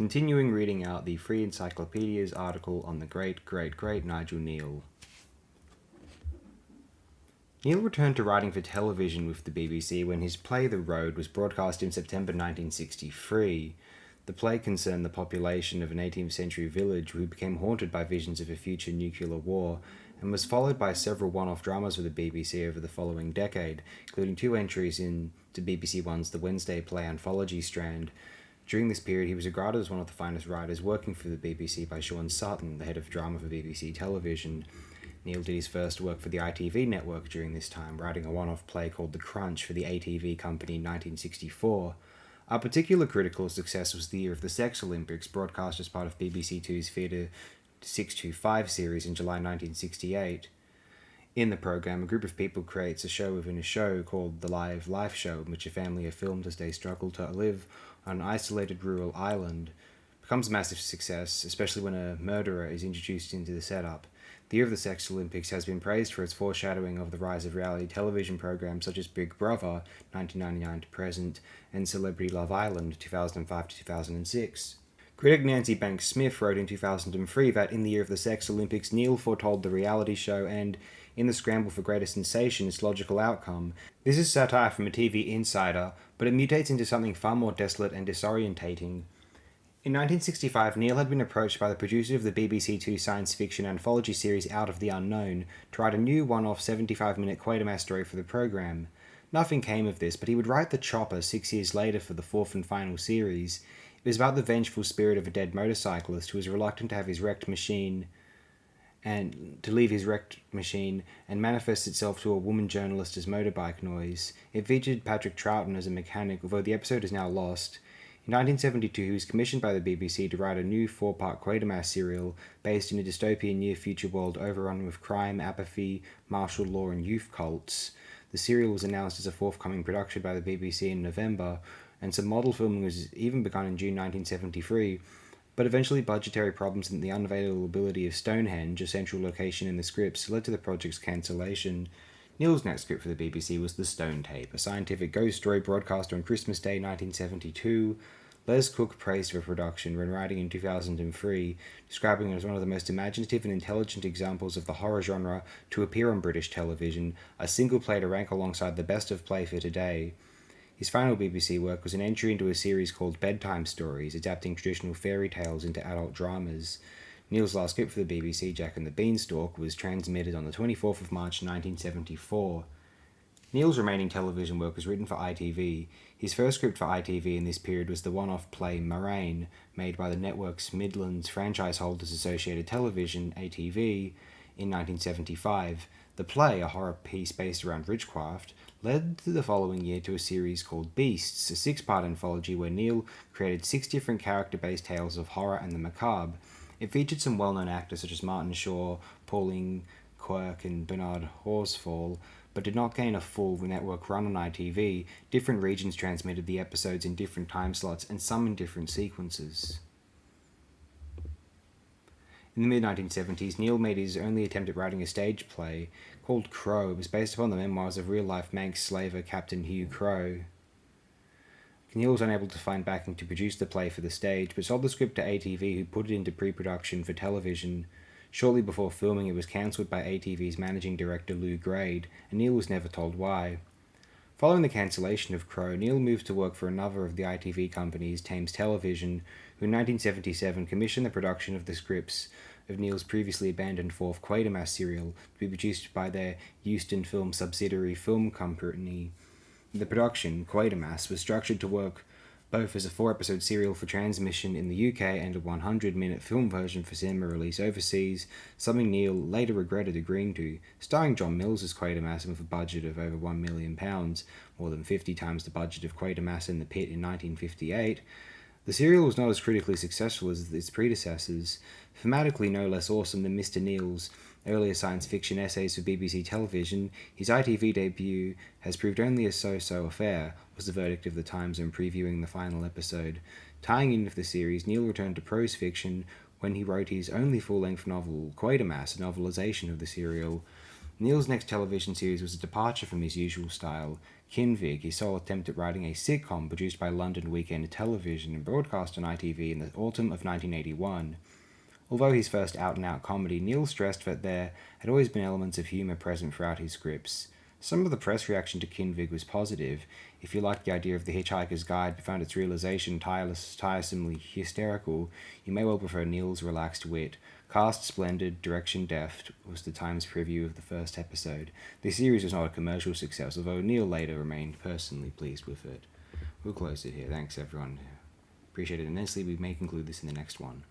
Continuing reading out the Free Encyclopedia's article on the great Nigel Neal. Neal returned to writing for television with the BBC when his play The Road was broadcast in September 1963. The play concerned the population of an 18th century village who became haunted by visions of a future nuclear war, and was followed by several one-off dramas for the BBC over the following decade, including 2 entries into BBC One's The Wednesday Play Anthology strand. During this period, he was regarded as one of the finest writers working for the BBC by Sean Sutton, the head of drama for BBC Television. Neal did his first work for the ITV network during this time, writing a one-off play called The Crunch for the ATV company in 1964. A particular critical success was the year of the Sex Olympics, broadcast as part of BBC Two's Theatre 625 series in July 1968. In the programme, a group of people creates a show within a show called The Live Life Show, in which a family are filmed as they struggle to live on an isolated rural island. It becomes a massive success, especially when a murderer is introduced into the setup. The year of the Sex Olympics has been praised for its foreshadowing of the rise of reality television programs such as Big Brother, 1999 to present, and Celebrity Love Island, 2005 to 2006. Critic Nancy Banks Smith wrote in 2003 that in the year of the Sex Olympics, Neal foretold the reality show and, in the scramble for greater sensation, its logical outcome. This is satire from a TV insider, but it mutates into something far more desolate and disorientating. In 1965, Neal had been approached by the producer of the BBC Two science fiction anthology series Out of the Unknown to write a new one-off 75-minute Quatermass story for the programme. Nothing came of this, but he would write The Chopper 6 years later for the 4th and final series. It was about the vengeful spirit of a dead motorcyclist who was reluctant to have his wrecked machine and manifests itself to a woman journalist as motorbike noise. It featured Patrick Troughton as a mechanic, although the episode is now lost. In 1972, he was commissioned by the BBC to write a new 4-part Quatermass serial based in a dystopian near-future world overrun with crime, apathy, martial law, and youth cults. The serial was announced as a forthcoming production by the BBC in November, and some model filming was even begun in June 1973, but eventually budgetary problems and the unavailability of Stonehenge, a central location in the scripts, led to the project's cancellation. Neal's next script for the BBC was The Stone Tape, a scientific ghost story broadcast on Christmas Day 1972. Les Cook praised the production when writing in 2003, describing it as one of the most imaginative and intelligent examples of the horror genre to appear on British television, a single play to rank alongside the best of play for today. His final BBC work was an entry into a series called Bedtime Stories, adapting traditional fairy tales into adult dramas. Neal's last script for the BBC, Jack and the Beanstalk, was transmitted on the 24th of March 1974. Neal's remaining television work was written for ITV. His first script for ITV in this period was the one-off play Moraine, made by the network's Midlands franchise holders Associated Television, ATV, in 1975. The play, a horror piece based around witchcraft, led the following year to a series called Beasts, a 6-part anthology where Neal created 6 different character-based tales of horror and the macabre. It featured some well-known actors such as Martin Shaw, Pauline Quirk, and Bernard Horsfall, but did not gain a full network run on ITV. Different regions transmitted the episodes in different time slots, and some in different sequences. In the mid-1970s, Neal made his only attempt at writing a stage play, called Crow. It was based upon the memoirs of real-life Manx slaver Captain Hugh Crow. Neal was unable to find backing to produce the play for the stage, but sold the script to ATV, who put it into pre-production for television. Shortly before filming, it was cancelled by ATV's managing director Lou Grade, and Neal was never told why. Following the cancellation of Crow, Neal moved to work for another of the ITV companies, Thames Television, who in 1977 commissioned the production of the scripts of Neal's previously abandoned 4th Quatermass serial to be produced by their Euston Film subsidiary film company. The production, Quatermass, was structured to work both as a 4-episode serial for transmission in the UK and a 100-minute film version for cinema release overseas, something Neal later regretted agreeing to. Starring John Mills as Quatermass with a budget of over £1 million, more than 50 times the budget of Quatermass in the Pit in 1958, the serial was not as critically successful as its predecessors, thematically no less awesome than Mr. Neal's earlier science fiction essays for BBC Television. His ITV debut has proved only a so-so affair, was the verdict of the Times on previewing the final episode. Tying in with the series, Neal returned to prose fiction when he wrote his only full-length novel, Quatermass, a novelisation of the serial. Neil's next television series was a departure from his usual style. Kinvig, his sole attempt at writing a sitcom produced by London Weekend Television and broadcast on ITV in the autumn of 1981. Although his first out-and-out comedy, Neil stressed that there had always been elements of humour present throughout his scripts. Some of the press reaction to Kinvig was positive. If you liked the idea of The Hitchhiker's Guide but found its realisation tiresomely hysterical, you may well prefer Neil's relaxed wit. Cast splendid, direction deft was the Times preview of the first episode. The series was not a commercial success, although Neil later remained personally pleased with it. We'll close it here. Thanks everyone. Appreciate it immensely. We may conclude this in the next one.